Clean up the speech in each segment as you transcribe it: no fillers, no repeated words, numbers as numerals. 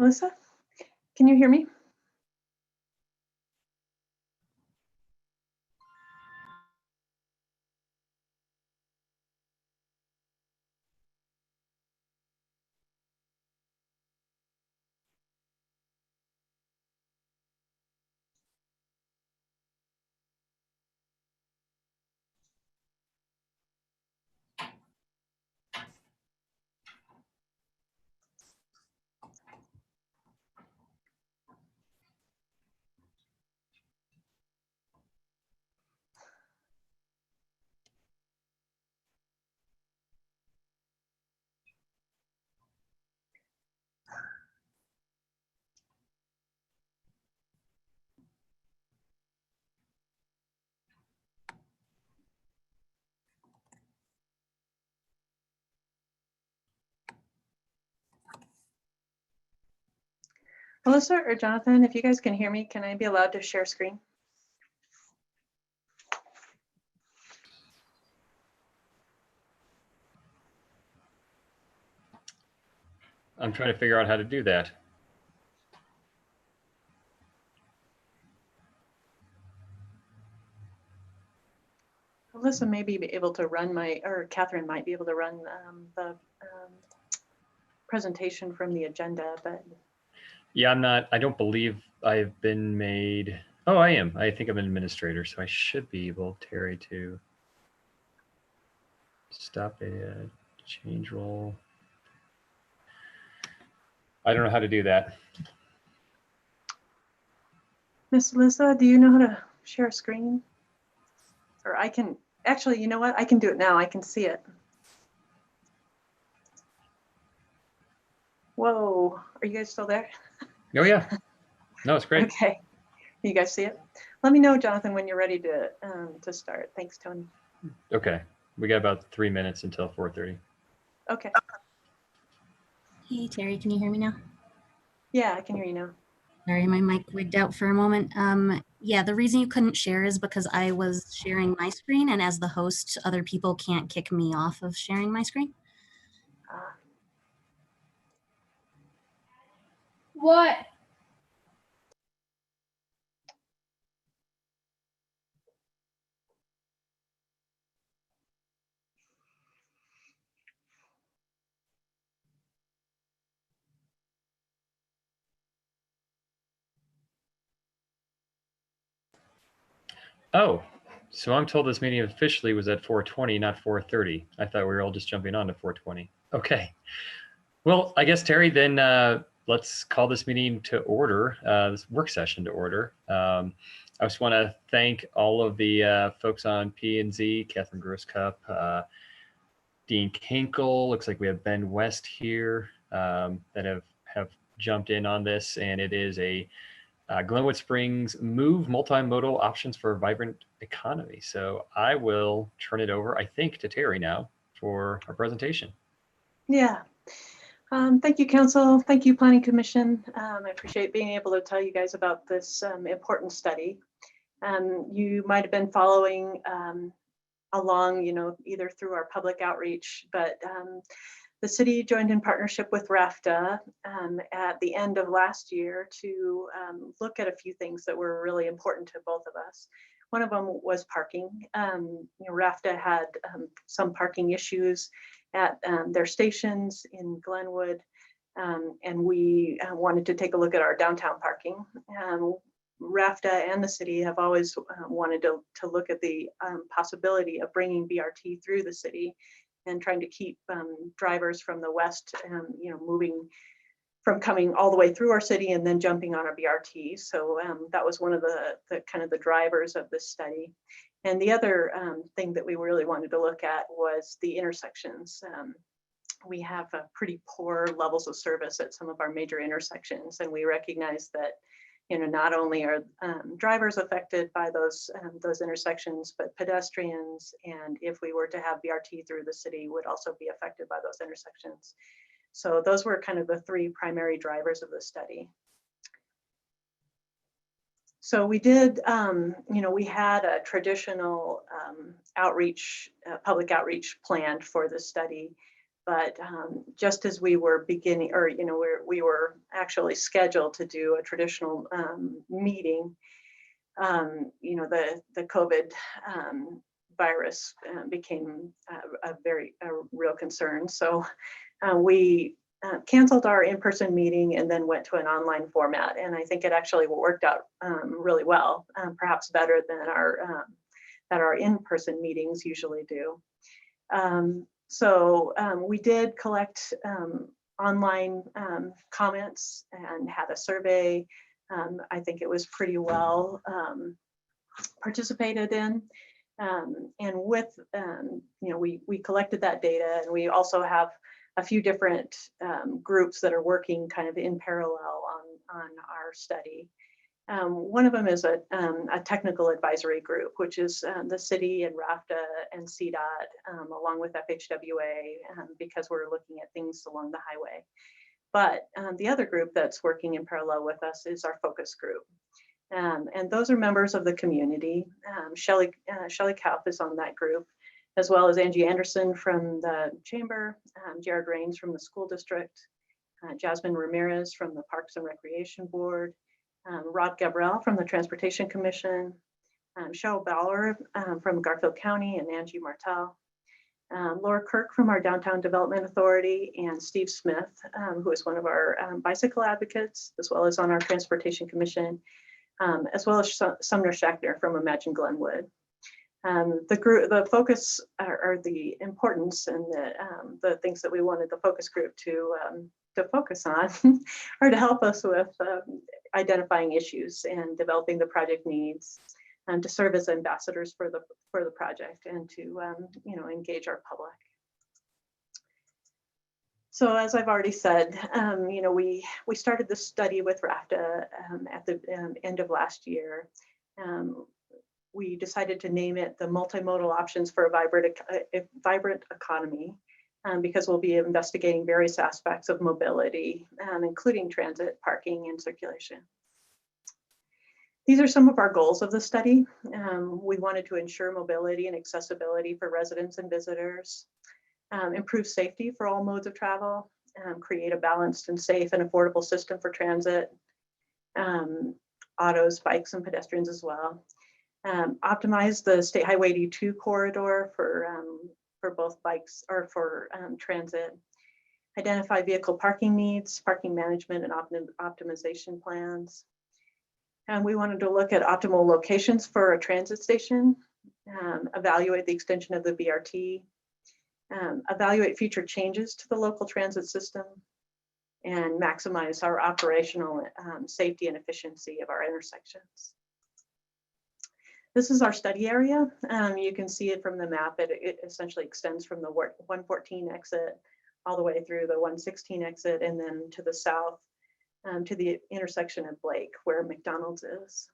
Melissa, can you hear me? Melissa or Jonathan, if you guys can hear me, can I be allowed to share screen? I'm trying to figure out how to do that. Melissa may be able to run or Catherine might be able to run the presentation from the agenda, but. Yeah, I don't believe I've been made. Oh, I am. I think I'm an administrator, so I should be able, Terry, to stop a change role. I don't know how to do that. Miss Alyssa, do you know how to share a screen? Or I can, actually, you know what? I can do it now. I can see it. Whoa, are you guys still there? Oh yeah, no, it's great. Okay, you guys see it? Let me know, Jonathan, when you're ready to start. Thanks, Tony. Okay, we got about 3 minutes until 4:30. Okay. Hey, Terry, can you hear me now? Yeah, I can hear you now. Sorry, my mic wigged out for a moment. Yeah, the reason you couldn't share is because I was sharing my screen, and as the host, other people can't kick me off of sharing my screen. What? Oh, so I'm told this meeting officially was at 4:20, not 4:30. I thought we were all just jumping on to 4:20. Okay. Well, I guess, Terry, then let's call this meeting to order, this work session to order. I just want to thank all of the folks on P&Z, Catherine Grosscup, Dean Kinkle. Looks like we have Ben West here that have jumped in on this, and it is a Glenwood Springs Move Multimodal Options for a Vibrant Economy. So I will turn it over, I think, to Terry now for our presentation. Yeah. Thank you, Council. Thank you, Planning Commission. I appreciate being able to tell you guys about this important study. You might have been following along, either through our public outreach, but the city joined in partnership with RAFTA at the end of last year to look at a few things that were really important to both of us. One of them was parking. RAFTA had some parking issues at their stations in Glenwood, and we wanted to take a look at our downtown parking. RAFTA and the city have always wanted to look at the possibility of bringing BRT through the city and trying to keep drivers from the west, moving from coming all the way through our city and then jumping on a BRT. So that was one of the kind of the drivers of this study. And the other thing that we really wanted to look at was the intersections. We have pretty poor levels of service at some of our major intersections, and we recognize that not only are drivers affected by those intersections, but pedestrians, and if we were to have BRT through the city, would also be affected by those intersections. So those were kind of the three primary drivers of the study. So we did, we had a traditional outreach, public outreach planned for the study. But just as we were beginning, or we were actually scheduled to do a traditional meeting, the COVID virus became a real concern. So we canceled our in-person meeting and then went to an online format. And I think it actually worked out really well, perhaps better than our in-person meetings usually do. So we did collect online comments and had a survey. I think it was pretty well participated in. And with, we collected that data, and we also have a few different groups that are working kind of in parallel on our study. One of them is a technical advisory group, which is the city and RAFTA and CDOT, along with FHWA, because we're looking at things along the highway. But the other group that's working in parallel with us is our focus group. And those are members of the community. Shelley Kauf is on that group, as well as Angie Anderson from the Chamber, Jared Raines from the School District, Jasmine Ramirez from the Parks and Recreation Board, Rod Gabriel from the Transportation Commission, Cheryl Bauer from Garfield County, and Angie Martel, Laura Kirk from our Downtown Development Authority, and Steve Smith, who is one of our bicycle advocates, as well as on our Transportation Commission, as well as Sumner Schachner from Imagine Glenwood. The focus, or the importance, and the things that we wanted the focus group to focus on are to help us with identifying issues and developing the project needs, and to serve as ambassadors for the project, and to engage our public. So as I've already said, we started this study with RAFTA at the end of last year. We decided to name it the Multimodal Options for a Vibrant Economy, because we'll be investigating various aspects of mobility, including transit, parking, and circulation. These are some of our goals of the study. We wanted to ensure mobility and accessibility for residents and visitors, improve safety for all modes of travel, create a balanced and safe and affordable system for transit, autos, bikes, and pedestrians as well. Optimize the State Highway 82 corridor for both bikes or for transit. Identify vehicle parking needs, parking management, and optimization plans. And we wanted to look at optimal locations for a transit station, evaluate the extension of the BRT, evaluate future changes to the local transit system, and maximize our operational safety and efficiency of our intersections. This is our study area. You can see it from the map. It essentially extends from the 114 exit all the way through the 116 exit, and then to the south to the intersection of Blake, where McDonald's is.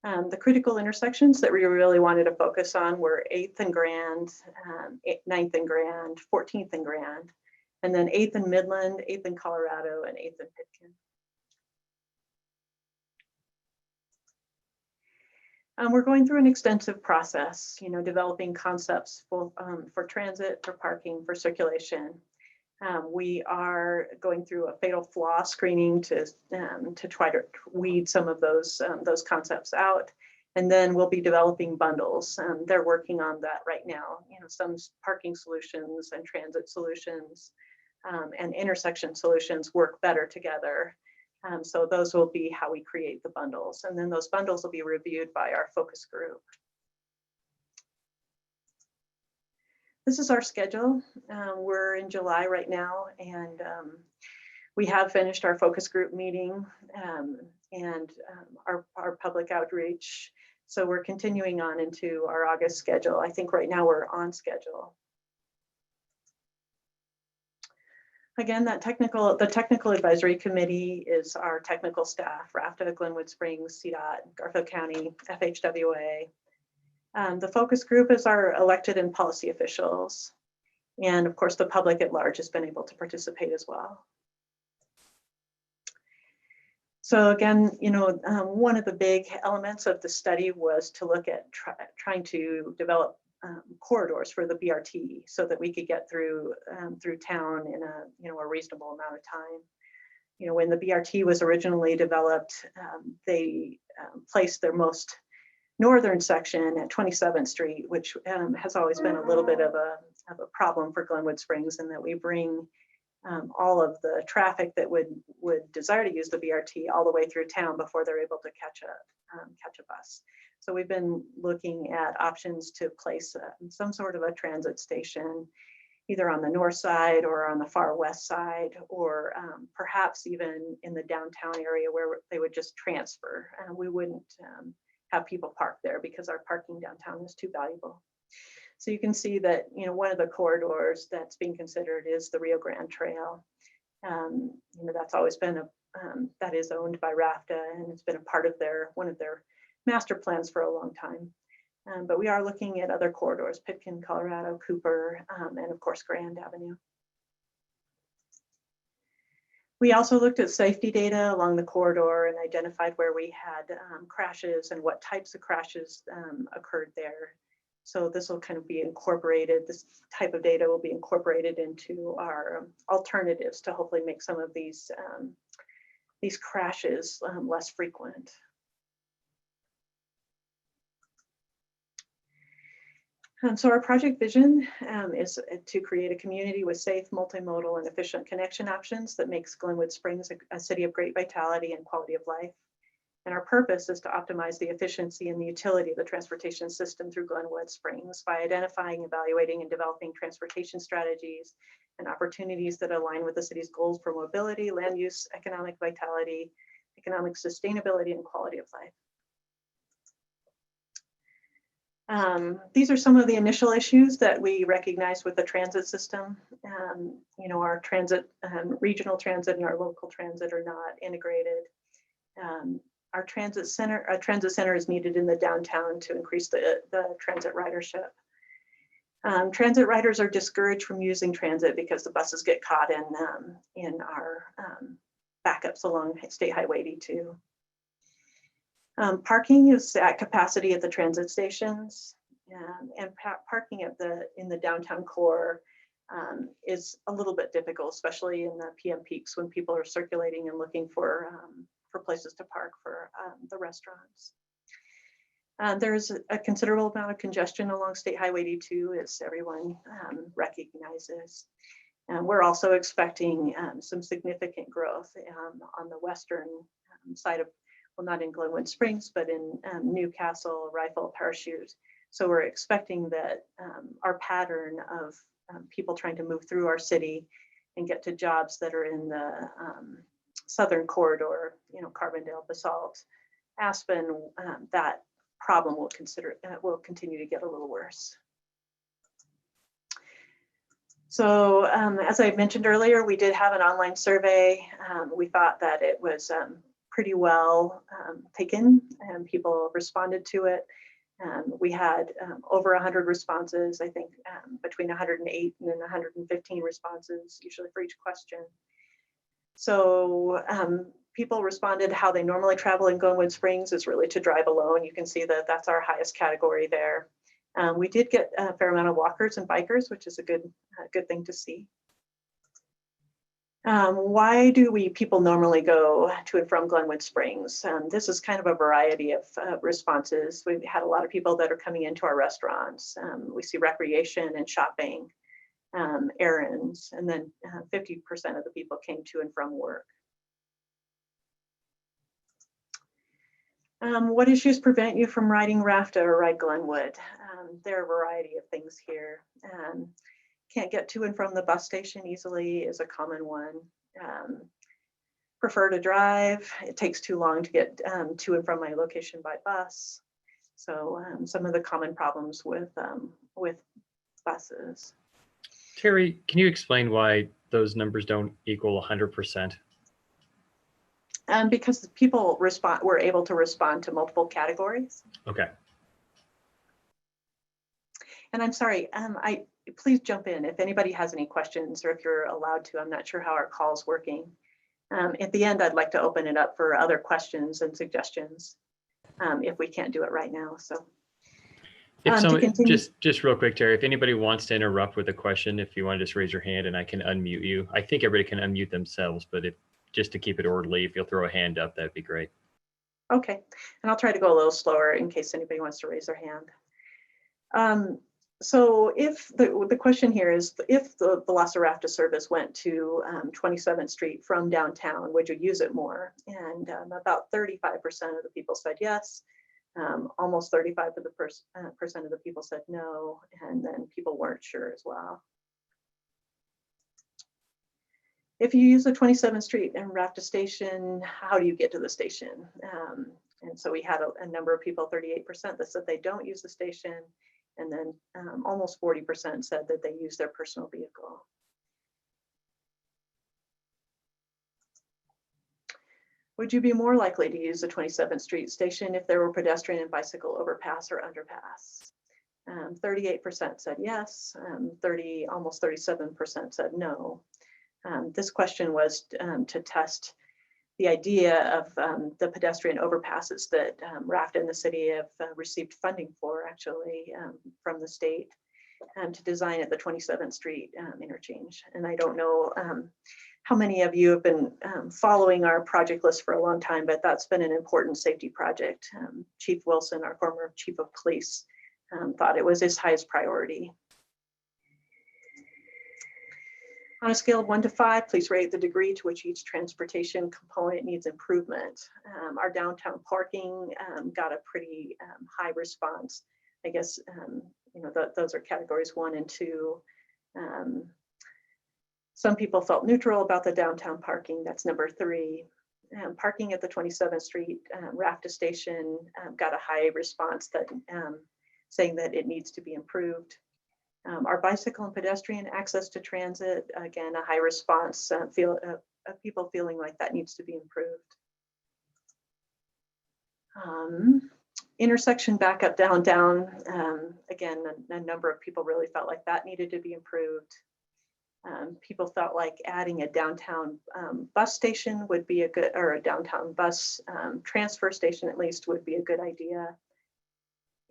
The critical intersections that we really wanted to focus on were 8th and Grand, 9th and Grand, 14th and Grand, and then 8th and Midland, 8th and Colorado, and 8th and Pitkin. We're going through an extensive process, developing concepts both for transit, for parking, for circulation. We are going through a fatal flaw screening to try to weed some of those concepts out, and then we'll be developing bundles. They're working on that right now. Some parking solutions and transit solutions and intersection solutions work better together. So those will be how we create the bundles, and then those bundles will be reviewed by our focus group. This is our schedule. We're in July right now, and we have finished our focus group meeting and our public outreach. So we're continuing on into our August schedule. I think right now we're on schedule. Again, the technical advisory committee is our technical staff: RAFTA, Glenwood Springs, CDOT, Garfield County, FHWA. The focus group is our elected and policy officials. And of course, the public at large has been able to participate as well. So again, one of the big elements of the study was to look at trying to develop corridors for the BRT so that we could get through town in a reasonable amount of time. When the BRT was originally developed, they placed their most northern section at 27th Street, which has always been a little bit of a problem for Glenwood Springs, in that we bring all of the traffic that would desire to use the BRT all the way through town before they're able to catch a bus. So we've been looking at options to place some sort of a transit station, either on the north side or on the far west side, or perhaps even in the downtown area where they would just transfer. We wouldn't have people park there because our parking downtown is too valuable. So you can see that one of the corridors that's being considered is the Rio Grande Trail. That's always been that is owned by RAFTA, and it's been a part of one of their master plans for a long time. But we are looking at other corridors: Pitkin, Colorado, Cooper, and of course Grand Avenue. We also looked at safety data along the corridor and identified where we had crashes and what types of crashes occurred there. So this will kind of be incorporated, this type of data will be incorporated into our alternatives to hopefully make some of these crashes less frequent. So our project vision is to create a community with safe, multimodal, and efficient connection options that makes Glenwood Springs a city of great vitality and quality of life. And our purpose is to optimize the efficiency and the utility of the transportation system through Glenwood Springs by identifying, evaluating, and developing transportation strategies and opportunities that align with the city's goals for mobility, land use, economic vitality, economic sustainability, and quality of life. These are some of the initial issues that we recognized with the transit system. Our transit, regional transit and our local transit are not integrated. Our transit center is needed in the downtown to increase the transit ridership. Transit riders are discouraged from using transit because the buses get caught in our backups along State Highway 82. Parking is at capacity at the transit stations, and parking in the downtown core is a little bit difficult, especially in the PM peaks when people are circulating and looking for places to park for the restaurants. There's a considerable amount of congestion along State Highway 82, as everyone recognizes. We're also expecting some significant growth on the western side of, well, not in Glenwood Springs, but in Newcastle, Rifle, Parachute. So we're expecting that our pattern of people trying to move through our city and get to jobs that are in the southern corridor, Carbondale, Basalt, Aspen, that problem will continue to get a little worse. So as I mentioned earlier, we did have an online survey. We thought that it was pretty well taken, and people responded to it. We had over 100 responses, I think between 108 and 115 responses, usually for each question. So people responded how they normally travel in Glenwood Springs is really to drive alone. You can see that that's our highest category there. We did get a fair amount of walkers and bikers, which is a good thing to see. Why do people normally go to and from Glenwood Springs? This is kind of a variety of responses. We've had a lot of people that are coming into our restaurants. We see recreation and shopping, errands, and then 50% of the people came to and from work. What issues prevent you from riding RAFTA or Ride Glenwood? There are a variety of things here. Can't get to and from the bus station easily is a common one. Prefer to drive. It takes too long to get to and from my location by bus. So some of the common problems with buses. Terry, can you explain why those numbers don't equal 100%? Because people were able to respond to multiple categories. Okay. And I'm sorry, please jump in if anybody has any questions or if you're allowed to. I'm not sure how our call's working. At the end, I'd like to open it up for other questions and suggestions if we can't do it right now. So. If To someone, continue, just real quick, Terry, if anybody wants to interrupt with a question, if you want to just raise your hand and I can unmute you. I think everybody can unmute themselves, but if just to keep it orderly, if you'll throw a hand up, that'd be great. okay, and I'll try to go a little slower in case anybody wants to raise their hand. So if the question here is, if the Velociraptor Raptor service went to 27th Street from downtown, would you use it more? And about 35% of the people said yes. Almost 35% of the people said no, and then people weren't sure as well. If you use the 27th Street and Raptor station, how do you get to the station? And so we had a number of people, 38%, that said they don't use the station, and then almost 40% said that they use their personal vehicle. Would you be more likely to use the 27th Street station if there were pedestrian and bicycle overpass or underpass? 38% said yes, almost 37% said no. This question was to test the idea of the pedestrian overpasses that RAFT and the city have received funding for, actually, from the state, to design at the 27th Street interchange. And I don't know how many of you have been following our project list for a long time, but that's been an important safety project. Chief Wilson, our former chief of police, thought it was his highest priority. On a scale of 1 to 5, please rate the degree to which each transportation component needs improvement. Our downtown parking got a pretty high response. I guess, you know, those are categories 1 and 2. Some people felt neutral about the downtown parking. That's number 3. Parking at the 27th Street Raptor station got a high response, that saying that it needs to be improved. Our bicycle and pedestrian access to transit, again, a high response, people feeling like that needs to be improved. Intersection backup downtown, again, a number of people really felt like that needed to be improved. People felt like adding a downtown bus station would be a good, or a downtown bus transfer station at least, would be a good idea.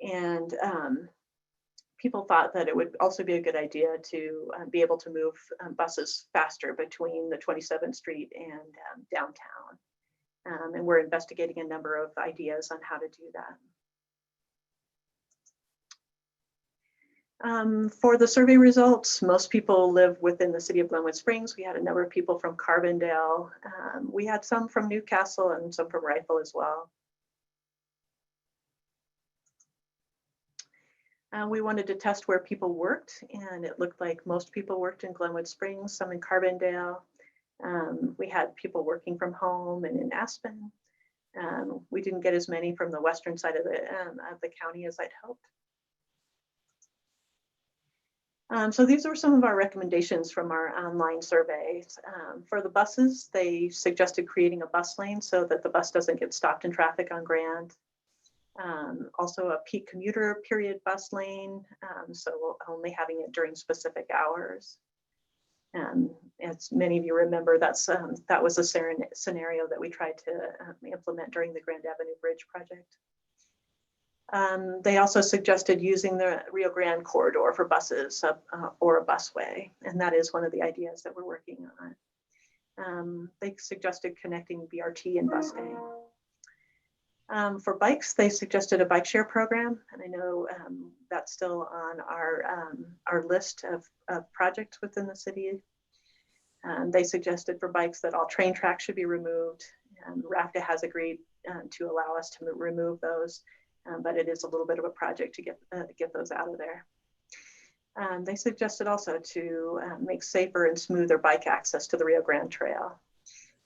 And people thought that it would also be a good idea to be able to move buses faster between the 27th Street and downtown. And we're investigating a number of ideas on how to do that. For the survey results, most people live within the city of Glenwood Springs. We had a number of people from Carbondale. We had some from Newcastle and some from Rifle as well. We wanted to test where people worked, and it looked like most people worked in Glenwood Springs, some in Carbondale. We had people working from home and in Aspen. We didn't get as many from the western side of the county as I'd hoped. So these were some of our recommendations from our online surveys. For the buses, they suggested creating a bus lane so that the bus doesn't get stopped in traffic on Grand. Also a peak commuter period bus lane, so only having it during specific hours. As many of you remember, that was a scenario that we tried to implement during the Grand Avenue Bridge project. They also suggested using the Rio Grande corridor for buses or a busway, and that is one of the ideas that we're working on. They suggested connecting BRT and busway. For bikes, they suggested a bike share program, and I know that's still on our list of projects within the city. They suggested for bikes that all train tracks should be removed. RAFTA has agreed to allow us to remove those, but it is a little bit of a project to get those out of there. They suggested also to make safer and smoother bike access to the Rio Grande Trail,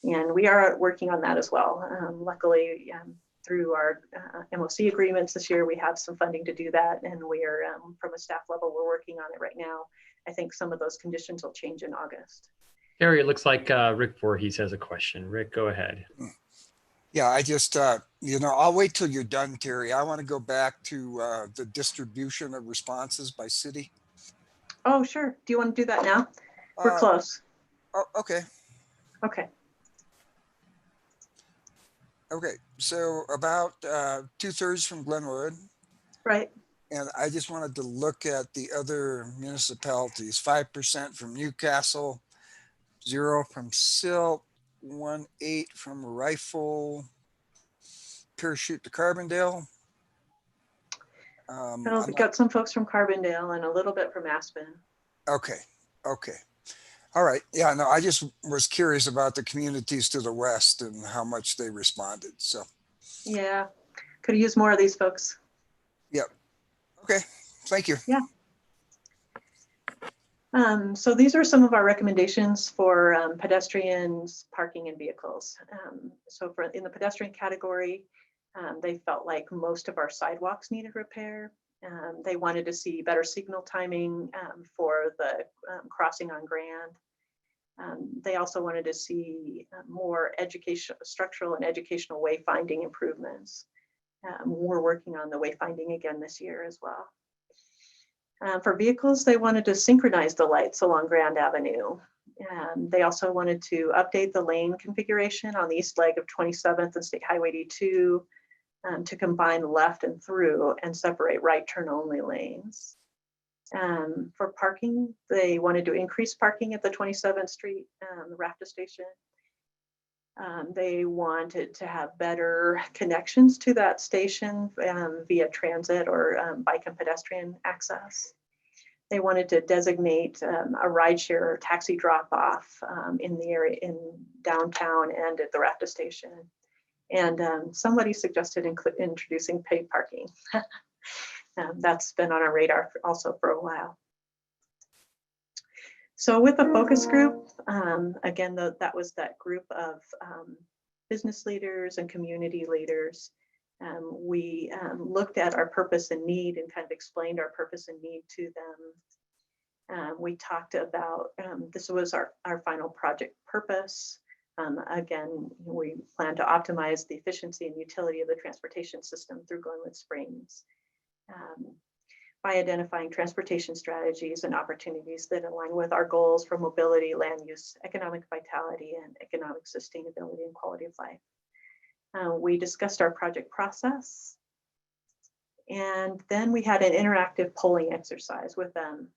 and we are working on that as well. Luckily, through our MOC agreements this year, we have some funding to do that, and we are, from a staff level, we're working on it right now. I think some of those conditions will change in August. Terry, it looks like Rick Voorhees has a question. Rick, go ahead. Yeah, I just, you know, I'll wait till you're done, Terry. I want to go back to the distribution of responses by city. Oh, sure. Do you want to do that now? We're close. Oh, okay. Okay. Okay, so about 2/3 from Glenwood. Right. And I just wanted to look at the other municipalities, 5% from Newcastle, 0 from Silt, 1.8 from Rifle, Parachute to Carbondale. We got some folks from Carbondale and a little bit from Aspen. Okay. All right. Yeah, no, I just was curious about the communities to the west and how much they responded. So, yeah, could use more of these folks. yep. Okay. Thank you. Yeah. So these are some of our recommendations for pedestrians, parking, and vehicles. So in the pedestrian category, they felt like most of our sidewalks needed repair. They wanted to see better signal timing for the crossing on Grand. They also wanted to see more structural and educational wayfinding improvements. We're working on the wayfinding again this year as well. For vehicles, they wanted to synchronize the lights along Grand Avenue. They also wanted to update the lane configuration on the east leg of 27th and State Highway 82 to combine left and through and separate right turn only lanes. For parking, they wanted to increase parking at the 27th Street Raptor station. They wanted to have better connections to that station via transit or bike and pedestrian access. They wanted to designate a rideshare or taxi drop-off in the area in downtown and at the Raptor station. And somebody suggested introducing paid parking. That's been on our radar also for a while. So with the focus group, again, that was that group of business leaders and community leaders. We looked at our purpose and need and kind of explained our purpose and need to them. We talked about, this was our final project purpose. Again, we plan to optimize the efficiency and utility of the transportation system through Glenwood Springs. By identifying transportation strategies and opportunities that align with our goals for mobility, land use, economic vitality, and economic sustainability and quality of life. We discussed our project process, and then we had an interactive polling exercise with them.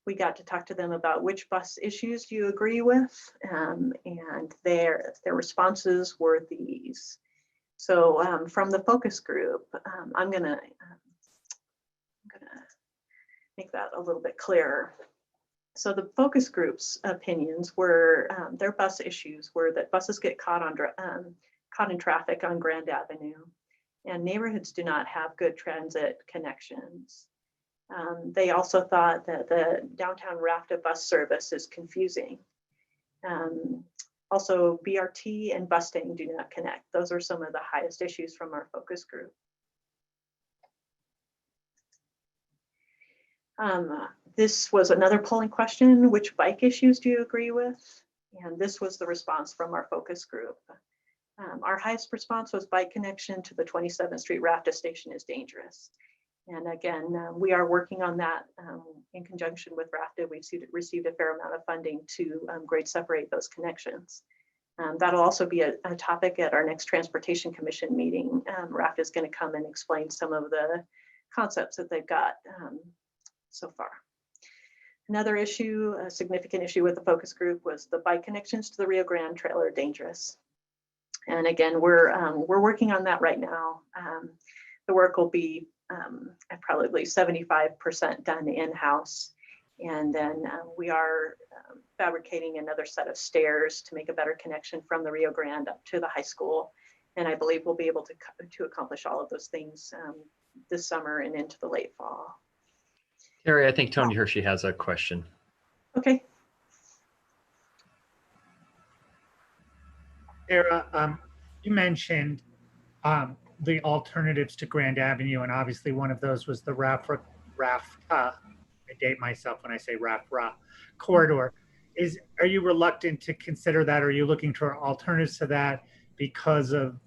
We got to talk to them about which bus issues do you agree with, and their responses were these. So from the focus group, I'm gonna make that a little bit clearer. So the focus group's opinions were, their bus issues were that buses get caught in traffic on Grand Avenue, and neighborhoods do not have good transit connections. They also thought that the downtown Raptor bus service is confusing. Also, BRT and busing do not connect. Those are some of the highest issues from our focus group. This was another polling question: which bike issues do you agree with? And this was the response from our focus group. Our highest response was bike connection to the 27th Street Raptor station is dangerous. And again, we are working on that in conjunction with Raptor. We've received a fair amount of funding to grade separate those connections. That'll also be a topic at our next Transportation Commission meeting. Raptor is going to come and explain some of the concepts that they've got so far. Another issue, a significant issue with the focus group, was the bike connections to the Rio Grande Trail are dangerous. And again, we're working on that right now. The work will be probably 75% done in-house. And then we are fabricating another set of stairs to make a better connection from the Rio Grande up to the high school. And I believe we'll be able to accomplish all of those things this summer and into the late fall. Terry, I think Tony Hershey has a question. Okay. Sarah, you mentioned the alternatives to Grand Avenue, and obviously one of those was the Raptor, I date myself when I say Raptor Corridor. Are you reluctant to consider that? Or are you looking for alternatives to that because of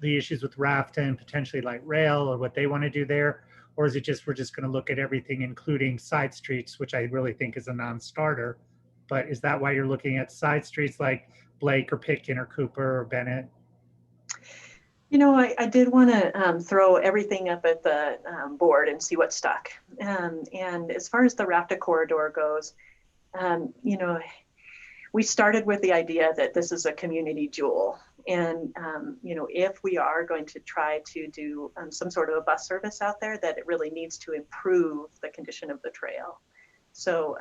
the issues with Raptor and potentially light rail or what they want to do there? Or is it just we're just going to look at everything, including side streets, which I really think is a non-starter? But is that why you're looking at side streets like Blake or Pitkin or Cooper or Bennett? You know, I did want to throw everything up at the board and see what stuck. And as far as the Raptor Corridor goes, you know, we started with the idea that this is a community jewel. And, you know, if we are going to try to do some sort of a bus service out there, that it really needs to improve the condition of the trail. So,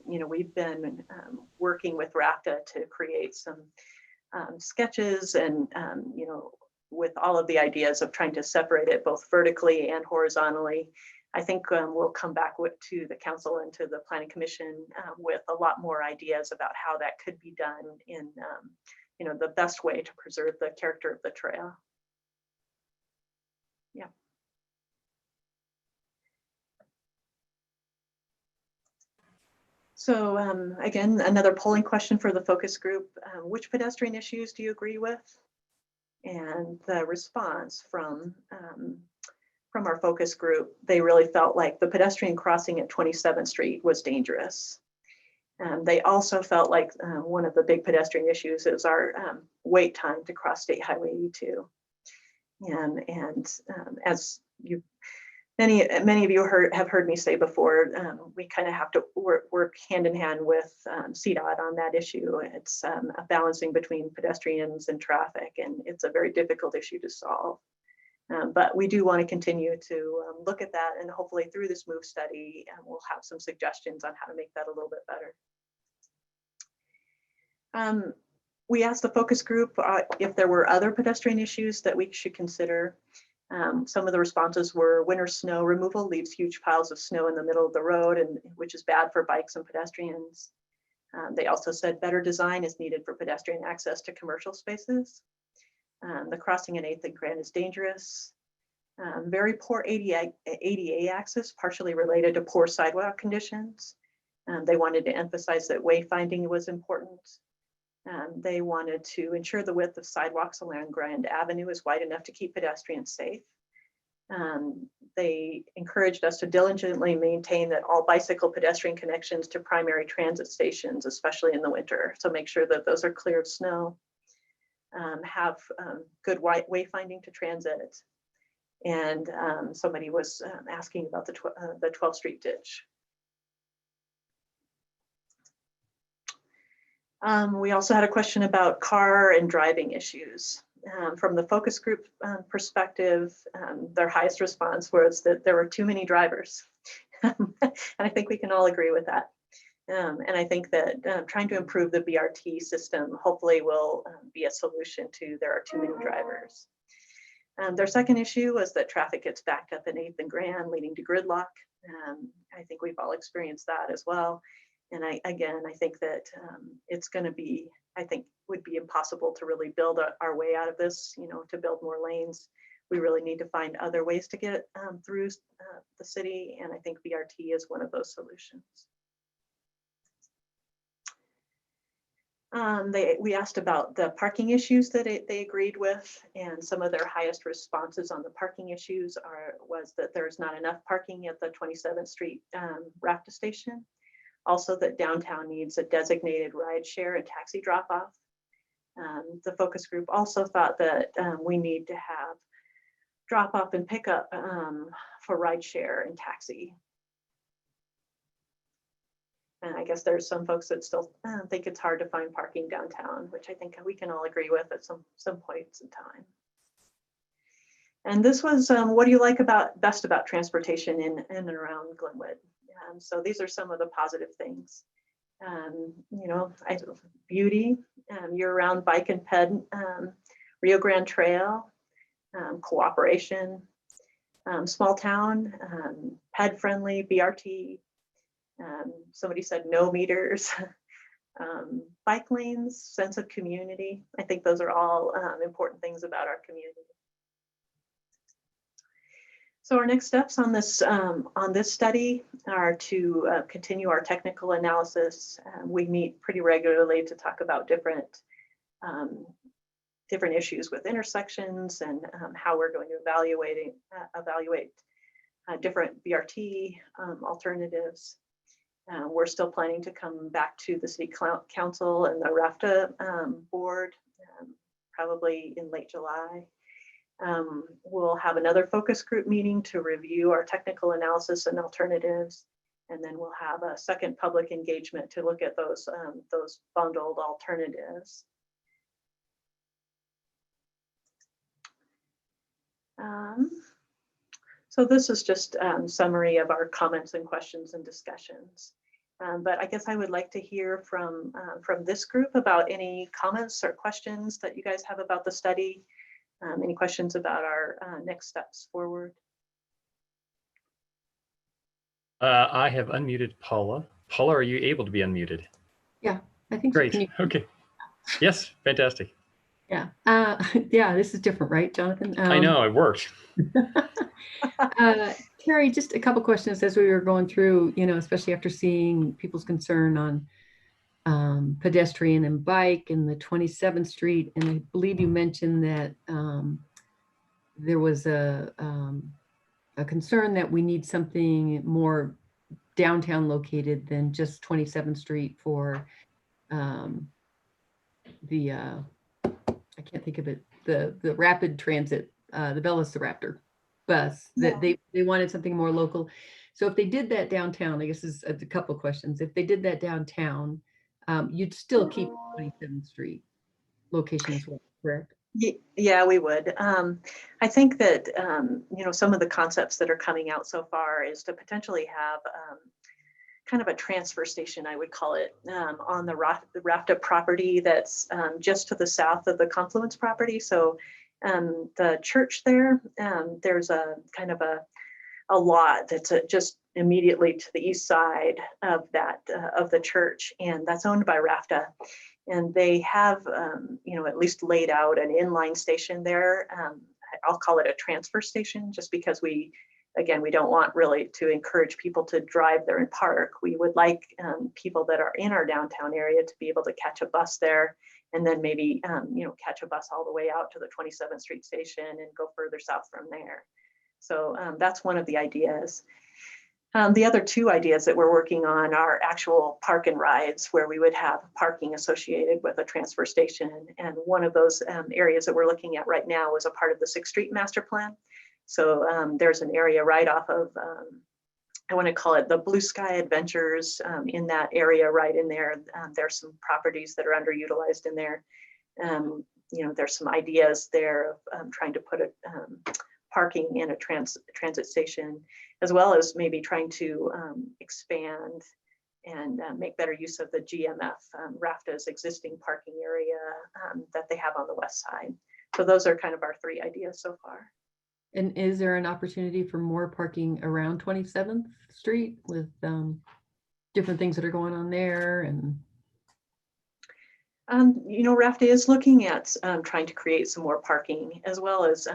you know, we've been working with RAPTA to create some sketches and, you know, with all of the ideas of trying to separate it both vertically and horizontally. I think we'll come back to the council and to the planning commission with a lot more ideas about how that could be done in, you know, the best way to preserve the character of the trail. Yeah. So again, another polling question for the focus group. Which pedestrian issues do you agree with? And the response from our focus group, they really felt like the pedestrian crossing at 27th Street was dangerous. They also felt like one of the big pedestrian issues is our wait time to cross State Highway 82. And as you, many of you have heard me say before, we kind of have to work hand in hand with CDOT on that issue. It's a balancing between pedestrians and traffic, and it's a very difficult issue to solve. But we do want to continue to look at that, and hopefully through this MOVE study, we'll have some suggestions on how to make that a little bit better. We asked the focus group if there were other pedestrian issues that we should consider. Some of the responses were winter snow removal leaves huge piles of snow in the middle of the road, and which is bad for bikes and pedestrians. They also said better design is needed for pedestrian access to commercial spaces. The crossing in 8th and Grand is dangerous. Very poor ADA access, partially related to poor sidewalk conditions. They wanted to emphasize that wayfinding was important. They wanted to ensure the width of sidewalks along Grand Avenue is wide enough to keep pedestrians safe. They encouraged us to diligently maintain that all bicycle pedestrian connections to primary transit stations, especially in the winter. So make sure that those are clear of snow. Have good wayfinding to transit. And somebody was asking about the 12th Street ditch. We also had a question about car and driving issues. From the focus group perspective, their highest response was that there were too many drivers. And I think we can all agree with that. And I think that trying to improve the BRT system hopefully will be a solution to there are too many drivers. Their second issue was that traffic gets backed up in 8th and Grand, leading to gridlock. I think we've all experienced that as well. And I think that it's going to be, I think, would be impossible to really build our way out of this, you know, to build more lanes. We really need to find other ways to get through the city. And I think BRT is one of those solutions. We asked about the parking issues that they agreed with, and some of their highest responses on the parking issues was that there's not enough parking at the 27th Street RAPTA station. Also that downtown needs a designated ride share and taxi drop off. The focus group also thought that we need to have drop off and pick up for ride share and taxi. And I guess there's some folks that still think it's hard to find parking downtown, which I think we can all agree with at some points in time. And this was, what do you like best about transportation in and around Glenwood? So these are some of the positive things. You know, beauty, year-round bike and ped, Rio Grande Trail, cooperation, small town, ped-friendly, BRT. Somebody said no meters, bike lanes, sense of community. I think those are all important things about our community. So our next steps on this study are to continue our technical analysis. We meet pretty regularly to talk about different issues with intersections and how we're going to evaluate different BRT alternatives. We're still planning to come back to the City Council and the RAPTA board probably in late July. We'll have another focus group meeting to review our technical analysis and alternatives. And then we'll have a second public engagement to look at those bundled alternatives. So this is just summary of our comments and questions and discussions. But I guess I would like to hear from this group about any comments or questions that you guys have about the study. Any questions about our next steps forward? I have unmuted Paula. Paula, are you able to be unmuted? Yeah, I think so. Great. Can you- Okay. Yes, fantastic. Yeah. Yeah, this is different, right, Jonathan? I know, it worked. Carrie, just a couple questions as we were going through, especially after seeing people's concern on pedestrian and bike and the 27th Street. And I believe you mentioned that there was a concern that we need something more downtown located than just 27th Street for I can't think of it, the rapid transit, the Raptor bus, that they wanted something more local. So if they did that downtown, I guess is a couple of questions. If they did that downtown, you'd still keep 27th Street location as well, correct? Yeah, we would. I think that, some of the concepts that are coming out so far is to potentially have kind of a transfer station, I would call it, on the Raptor property that's just to the south of the Confluence property. So the church there, there's a kind of a lot that's just immediately to the east side of that of the church, and that's owned by Raptor. And they have, at least laid out an inline station there. I'll call it a transfer station, just because we don't want really to encourage people to drive there and park. We would like people that are in our downtown area to be able to catch a bus there, and then maybe, catch a bus all the way out to the 27th Street station and go further south from there. So that's one of the ideas. The other two ideas that we're working on are actual park and rides, where we would have parking associated with a transfer station. And one of those areas that we're looking at right now was a part of the 6th Street Master Plan. So there's an area right off of, I want to call it the Blue Sky Adventures, in that area right in there. There's some properties that are underutilized in there. There's some ideas there of trying to put a parking in a transit station, as well as maybe trying to expand and make better use of the GMF, RAFTA's existing parking area that they have on the west side. So those are kind of our three ideas so far. And is there an opportunity for more parking around 27th Street with different things that are going on there? And RAFTA is looking at trying to create some more parking, as well as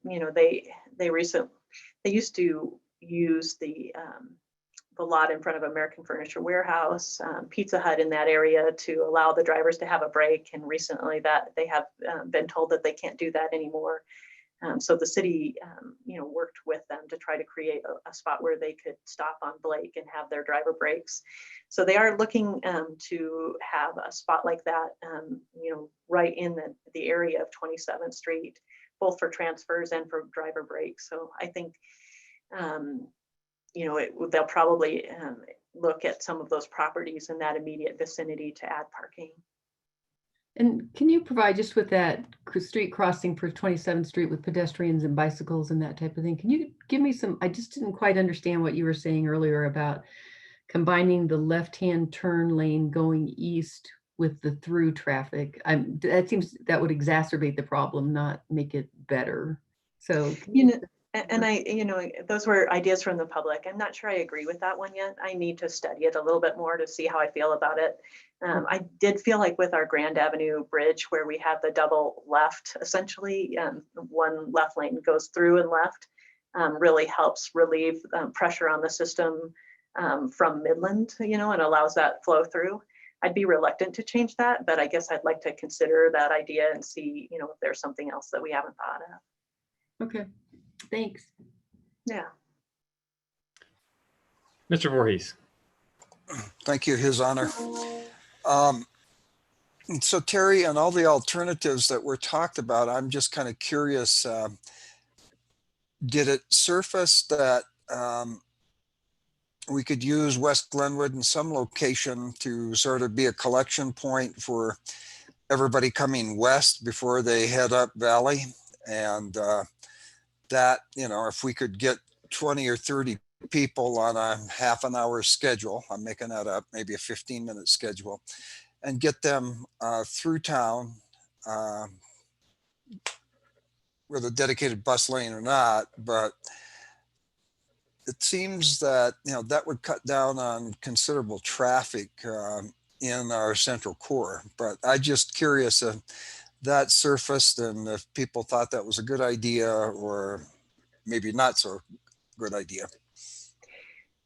they used to use the lot in front of American Furniture Warehouse, Pizza Hut in that area, to allow the drivers to have a break. And recently that they have been told that they can't do that anymore. So the city, worked with them to try to create a spot where they could stop on Blake and have their driver breaks. So they are looking to have a spot like that, right in the area of 27th Street, both for transfers and for driver breaks. So I think, they'll probably look at some of those properties in that immediate vicinity to add parking. And can you provide, just with that street crossing for 27th Street with pedestrians and bicycles and that type of thing, can you give me some, I just didn't quite understand what you were saying earlier about combining the left-hand turn lane going east with the through traffic. That seems that would exacerbate the problem, not make it better. So those were ideas from the public. I'm not sure I agree with that one yet. I need to study it a little bit more to see how I feel about it. I did feel like with our Grand Avenue Bridge, where we have the double left, essentially, one left lane goes through and left, really helps relieve pressure on the system from Midland, and allows that flow through. I'd be reluctant to change that, but I guess I'd like to consider that idea and see, if there's something else that we haven't thought of. Okay, thanks. Yeah. Mr. Voorhees. Thank you, His Honor. And so Terry, and all the alternatives that were talked about, I'm just kind of curious, did it surface that we could use West Glenwood in some location to sort of be a collection point for everybody coming west before they head up valley? And that, you know, if we could get 20 or 30 people on a half an hour schedule, I'm making that up, maybe a 15-minute schedule, and get them through town with a dedicated bus lane or not, but it seems that, you know, that would cut down on considerable traffic in our central core. But I just curious if that surfaced and if people thought that was a good idea or maybe not so good idea.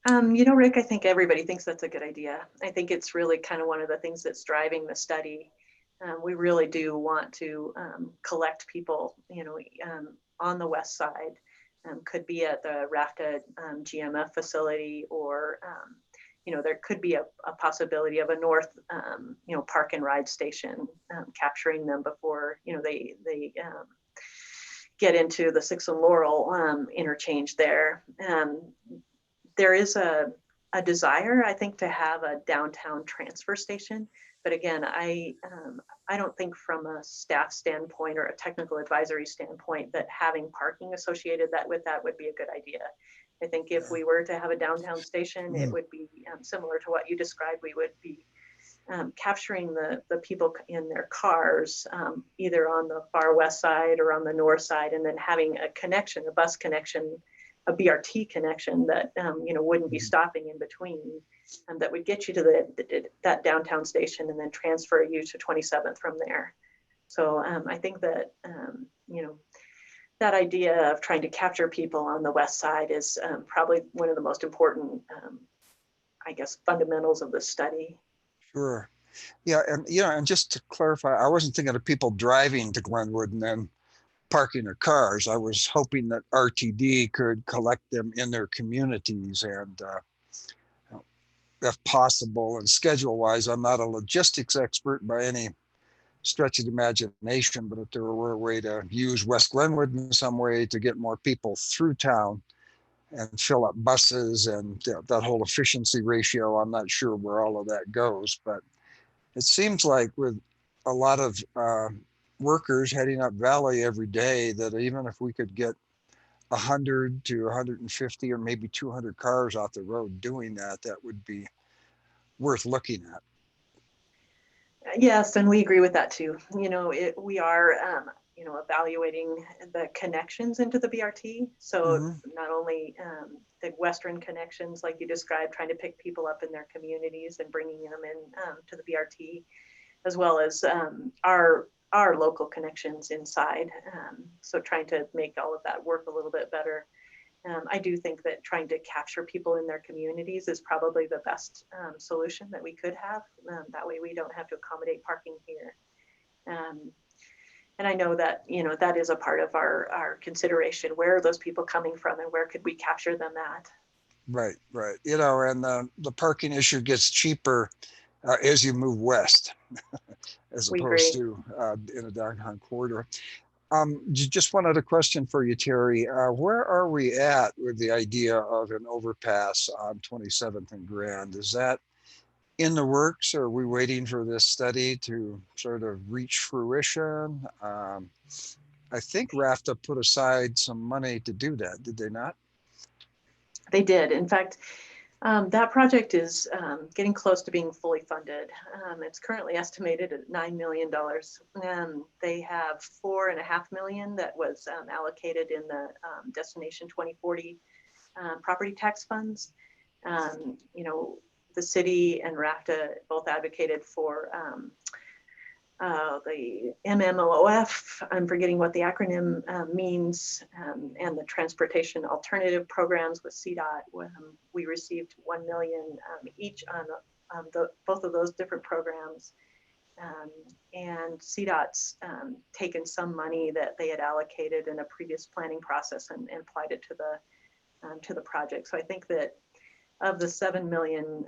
You know, Rick, I think everybody thinks that's a good idea. I think it's really kind of one of the things that's driving the study. We really do want to collect people, you know, on the west side. Could be at the RAFTA GMF facility, or you know, there could be a possibility of a north, you know, park and ride station, capturing them before, you know, they get into the 6th and Laurel interchange there. There is a desire, I think, to have a downtown transfer station. But again, I don't think from a staff standpoint or a technical advisory standpoint that having parking associated with that would be a good idea. I think if we were to have a downtown station, it would be similar to what you described. We would be capturing the people in their cars, either on the far west side or on the north side, and then having a connection, a bus connection, a BRT connection that you know, wouldn't be stopping in between, and that would get you to that downtown station and then transfer you to 27th from there. So I think that you know, that idea of trying to capture people on the west side is probably one of the most important, I guess, fundamentals of the study. Sure. Yeah, and you know, and just to clarify, I wasn't thinking of people driving to Glenwood and then parking their cars. I was hoping that RTD could collect them in their communities and if possible, and schedule wise, I'm not a logistics expert by any stretch of the imagination, but if there were a way to use West Glenwood in some way to get more people through town and fill up buses and that whole efficiency ratio, I'm not sure where all of that goes, but it seems like with a lot of workers heading up valley every day, that even if we could get 100 to 150 or maybe 200 cars off the road doing that, that would be worth looking at. Yes, and we agree with that too. You know, we are, you know, evaluating the connections into the BRT. So not only the Western connections, like you described, trying to pick people up in their communities and bringing them in to the BRT, as well as our local connections inside. So trying to make all of that work a little bit better. I do think that trying to capture people in their communities is probably the best solution that we could have. That way we don't have to accommodate parking here. And I know that, you know, that is a part of our consideration. Where are those people coming from and where could we capture them at? Right, right. You know, and the parking issue gets cheaper as you move west, as We opposed agree. to in a downtown corridor. Just one other question for you, Terry. Where are we at with the idea of an overpass on 27th and Grand? Is that in the works, or are we waiting for this study to sort of reach fruition? I think RAFTA put aside some money to do that, did they not? They did. In fact, that project is getting close to being fully funded. It's currently estimated at $9 million. They have $4.5 million that was allocated in the Destination 2040 property tax funds. You know, the city and RAFTA both advocated for the MMOF, I'm forgetting what the acronym means, and the transportation alternative programs with CDOT. We received $1 million each on both of those different programs. And CDOT's taken some money that they had allocated in a previous planning process and applied it to the project. So I think that of the $7 million,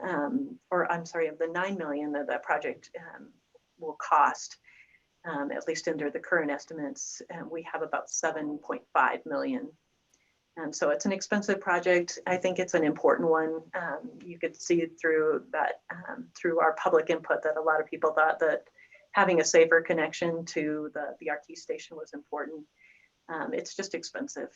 or I'm sorry, of the $9 million that project will cost. At least under the current estimates, we have about 7.5 million. So it's an expensive project. I think it's an important one. You could see through that, through our public input, that a lot of people thought that having a safer connection to the BRT station was important. It's just expensive.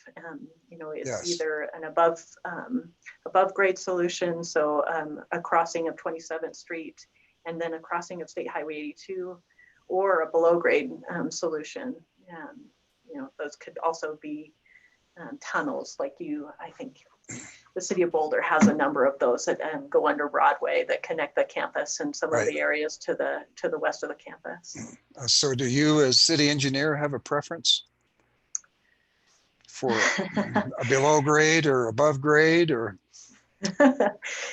You know, it's Yes. either an above grade solution, so a crossing of 27th Street and then a crossing of State Highway 82, or a below grade solution. You know, those could also be tunnels, like I think the city of Boulder has a number of those that go under Broadway that connect the campus and some of the areas to the west of the campus. So do you as city engineer have a preference for a below grade or above grade, or?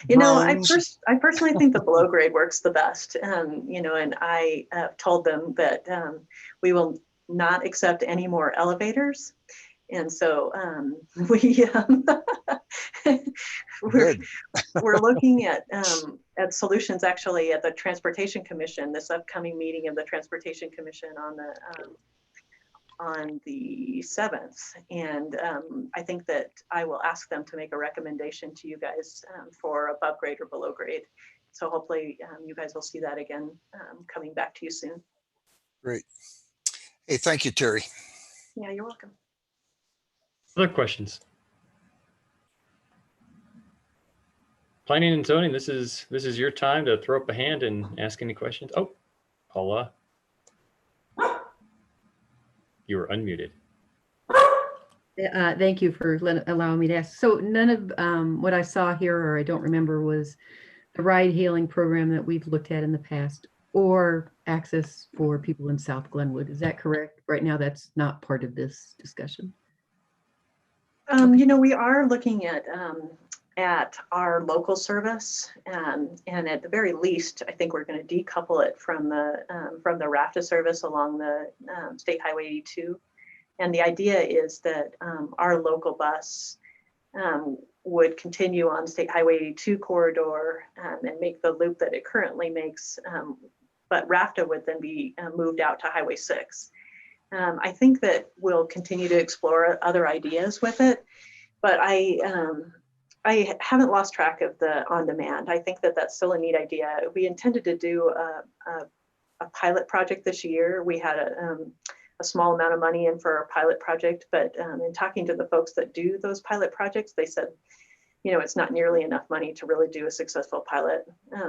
You know, drones? I personally think the below grade works the best. You know, and I told them that we will not accept any more elevators. And so we're looking at solutions actually at the Transportation Commission, this upcoming meeting of the Transportation Commission on the 7th. And I think that I will ask them to make a recommendation to you guys for above grade or below grade. So hopefully you guys will see that again coming back to you soon. Great. Hey, thank you, Terry. Yeah, you're welcome. Other questions? Planning and zoning, this is your time to throw up a hand and ask any questions. Oh, Paula, you were unmuted. Thank you for allowing me to ask. So none of what I saw here, or I don't remember, was the ride hailing program that we've looked at in the past, or access for people in South Glenwood. Is that correct? Right now, that's not part of this discussion. You know, we are looking at our local service, and at the very least, I think we're going to decouple it from the RAFTA service along the State Highway 82. And the idea is that our local bus would continue on State Highway 82 corridor and make the loop that it currently makes, but RAFTA would then be moved out to Highway 6. I think that we'll continue to explore other ideas with it, but I haven't lost track of the on-demand. I think that that's still a neat idea. We intended to do a pilot project this year. We had a small amount of money in for our pilot project, but in talking to the folks that do those pilot projects, they said, you know, it's not nearly enough money to really do a successful pilot.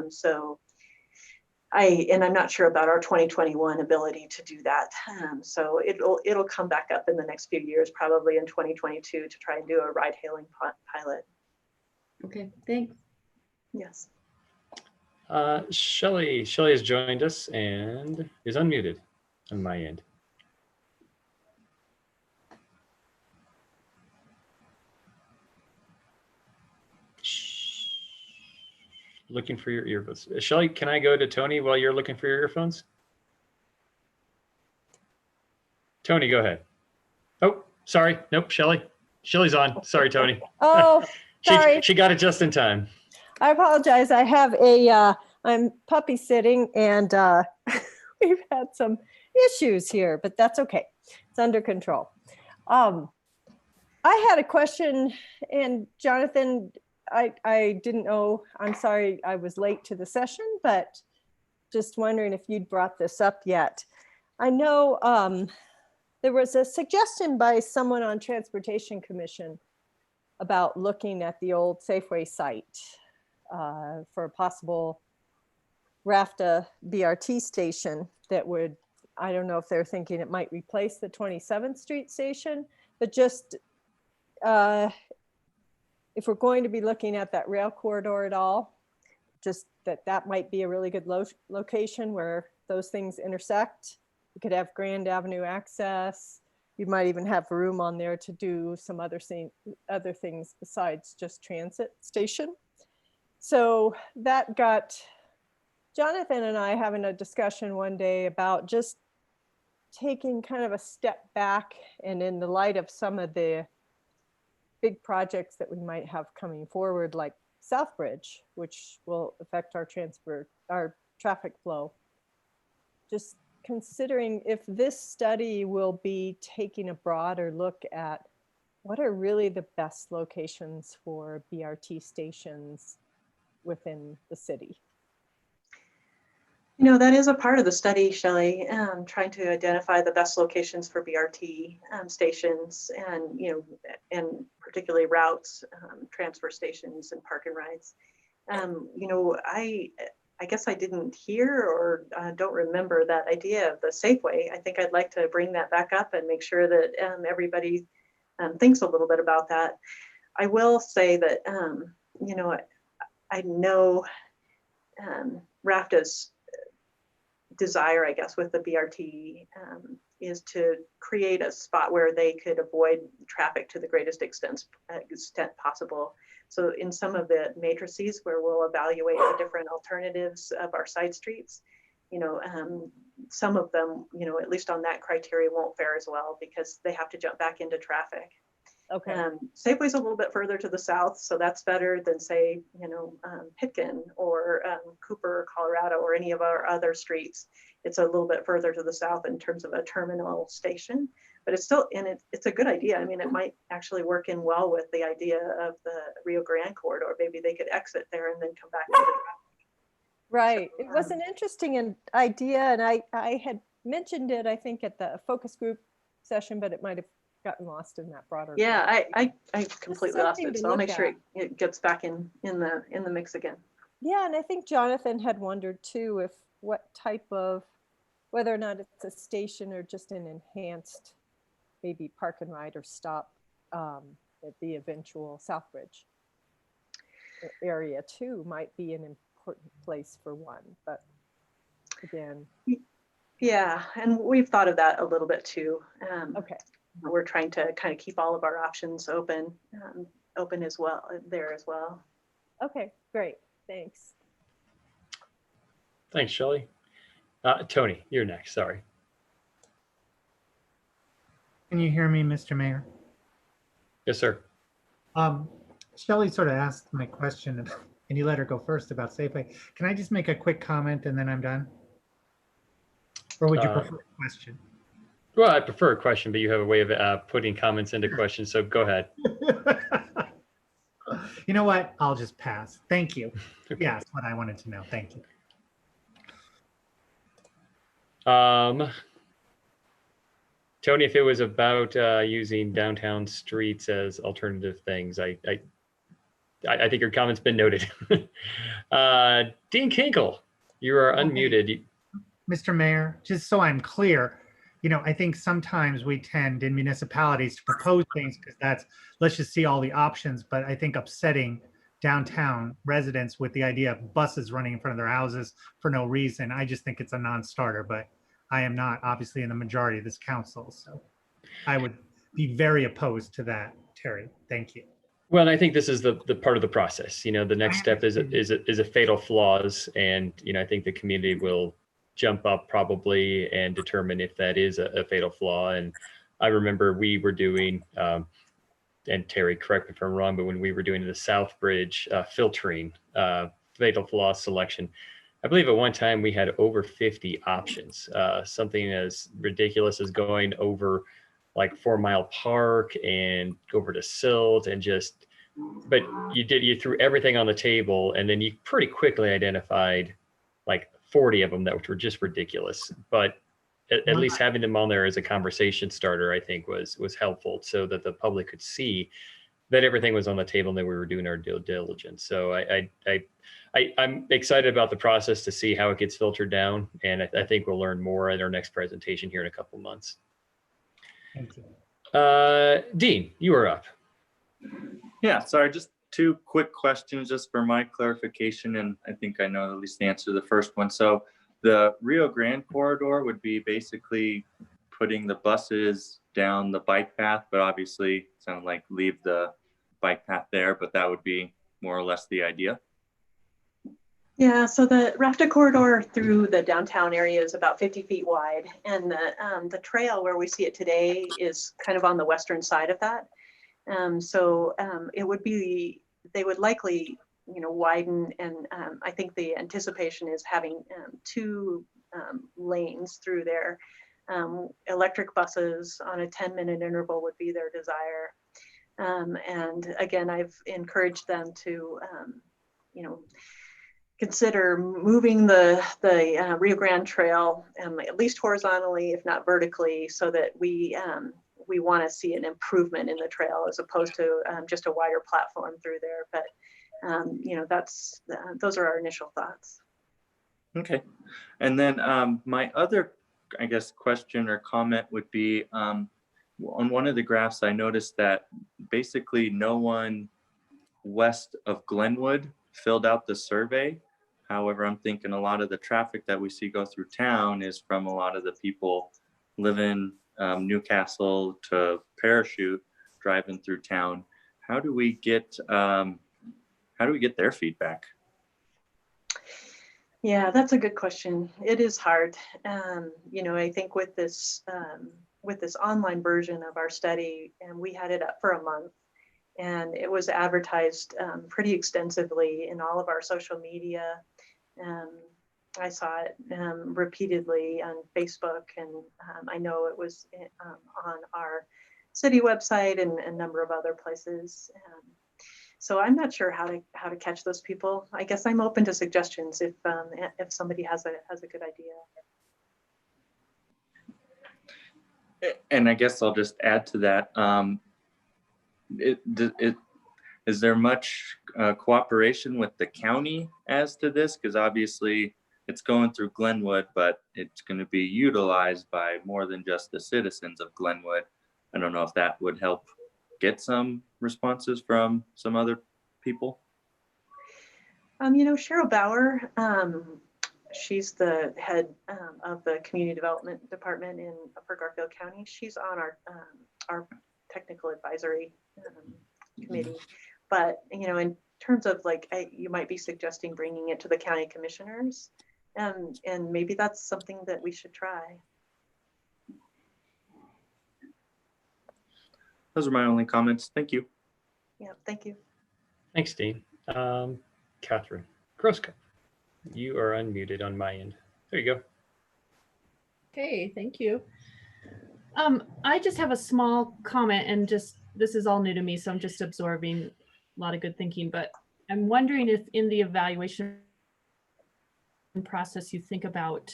So I'm not sure about our 2021 ability to do that. So it'll come back up in the next few years, probably in 2022, to try and do a ride hailing pilot. Okay, thanks. Yes. Shelley has joined us and is unmuted on my end. Looking for your earbuds. Shelley, can I go to Tony while you're looking for your earphones? Tony, go ahead. Oh, sorry. Nope, Shelley. Shelley's on. Sorry, Tony. Oh, sorry. She got it just in time. I apologize. I have I'm puppy sitting, and we've had some issues here, but that's okay. It's under control. I had a question, and Jonathan, I didn't know, I'm sorry I was late to the session, but just wondering if you'd brought this up yet. I know there was a suggestion by someone on Transportation Commission about looking at the old Safeway site for a possible RAFTA BRT station that would, I don't know if they're thinking it might replace the 27th Street station, but just if we're going to be looking at that rail corridor at all, just that might be a really good location where those things intersect. You could have Grand Avenue access. You might even have room on there to do some other things besides just transit station. So that got Jonathan and I having a discussion one day about just taking kind of a step back, and in the light of some of the big projects that we might have coming forward, like Southbridge, which will affect our traffic flow, just considering if this study will be taking a broader look at what are really the best locations for BRT stations within the city. You know, that is a part of the study, Shelley, trying to identify the best locations for BRT stations and, you know, and particularly routes, transfer stations and park and rides. You know, I guess I didn't hear or don't remember that idea of the Safeway. I think I'd like to bring that back up and make sure that everybody thinks a little bit about that. I will say that, you know, I know RAFTA's desire, I guess, with the BRT is to create a spot where they could avoid traffic to the greatest extent possible. So in some of the matrices where we'll evaluate the different alternatives of our side streets, you know, some of them, you know, at least on that criteria won't fare as well because they have to jump back into traffic. Okay. Safeway's a little bit further to the south, so that's better than, say, you know, Pitkin or Cooper, Colorado, or any of our other streets. It's a little bit further to the south in terms of a terminal station, but it's still, and it's a good idea. I mean, it might actually work in well with the idea of the Rio Grande corridor. Maybe they could exit there and then come back into traffic. Right. So, It was an interesting idea, and I had mentioned it, I think, at the focus group session, but it might have gotten lost in that broader. yeah, I completely lost something it, to so I'll look make sure at. it gets back in the mix again. Yeah, and I think Jonathan had wondered too if what type of, whether or not it's a station or just an enhanced maybe park and ride or stop at the eventual Southbridge area too might be an important place for one. But again, Yeah, and we've thought of that a little bit too. okay. We're trying to kind of keep all of our options open as well there as well. Okay, great. Thanks. Thanks, Shelley. Tony, you're next. Sorry. Can you hear me, Mr. Mayor? Yes, sir. Shelley sort of asked my question and you let her go first about Safeway. Can I just make a quick comment and then I'm done? Or would you prefer a question? Well, I prefer a question, but you have a way of putting comments into questions, so go ahead. You know what? I'll just pass. Thank you. Yeah, that's what I wanted to know. Thank you. Tony, if it was about using downtown streets as alternative things, I think your comment's been noted. Dean Kinkle, you are unmuted. Mr. Mayor, just so I'm clear, you know, I think sometimes we tend in municipalities to propose things because that's, let's just see all the options. But I think upsetting downtown residents with the idea of buses running in front of their houses for no reason, I just think it's a non-starter. But I am not obviously in the majority of this council, so I would be very opposed to that, Terry. Thank you. Well, I think this is the part of the process. You know, the next step is a fatal flaws, and you know, I think the community will jump up probably and determine if that is a fatal flaw. And I remember we were doing, and Terry, correct me if I'm wrong, but when we were doing the Southbridge filtering fatal flaw selection, I believe at one time we had over 50 options, something as ridiculous as going over like 4 Mile Park and over to Silt and just, but you threw everything on the table and then you pretty quickly identified like 40 of them that were just ridiculous. But at least having them on there as a conversation starter, I think was helpful so that the public could see that everything was on the table and that we were doing our due diligence. So I'm excited about the process to see how it gets filtered down. And I think we'll learn more at our next presentation here in a couple of months. Thank you. Dean, you are up. Yeah, sorry, just 2 quick questions just for my clarification. And I think I know at least the answer to the first one. So the Rio Grande corridor would be basically putting the buses down the bike path, but obviously it sounded like leave the bike path there, but that would be more or less the idea. Yeah, so the Raptor Corridor through the downtown area is about 50 feet wide, and the trail where we see it today is kind of on the western side of that. It would be, they would likely, you know, widen, and I think the anticipation is having 2 lanes through there. Electric buses on a 10-minute interval would be their desire. And again, I've encouraged them to, consider moving the Rio Grande Trail at least horizontally, if not vertically, so that we want to see an improvement in the trail as opposed to just a wider platform through there. But those are our initial thoughts. Okay, and then my other, I guess, question or comment would be on one of the graphs. I noticed that basically no one west of Glenwood filled out the survey. However, I'm thinking a lot of the traffic that we see go through town is from a lot of the people living Newcastle to Parachute, driving through town. How do we get their feedback? Yeah, that's a good question. It is hard. I think with this online version of our study, and we had it up for a month, and it was advertised pretty extensively in all of our social media. I saw it repeatedly on Facebook, and I know it was on our city website and a number of other places. So I'm not sure how to catch those people. I guess I'm open to suggestions if somebody has a good idea. And I guess I'll just add to that. Is there much cooperation with the county as to this? Because obviously it's going through Glenwood, but it's going to be utilized by more than just the citizens of Glenwood. I don't know if that would help get some responses from some other people. Cheryl Bauer, she's the head of the community development department in Upper Garfield County. She's on our technical advisory committee. But in terms of you might be suggesting bringing it to the county commissioners, and maybe that's something that we should try. Those are my only comments. Thank you. Yeah, thank you. Thanks, Dean. Catherine Groska, you are unmuted on my end. There you go. Okay, thank you. I just have a small comment, and this is all new to me, so I'm just absorbing a lot of good thinking, but I'm wondering if in the evaluation process you think about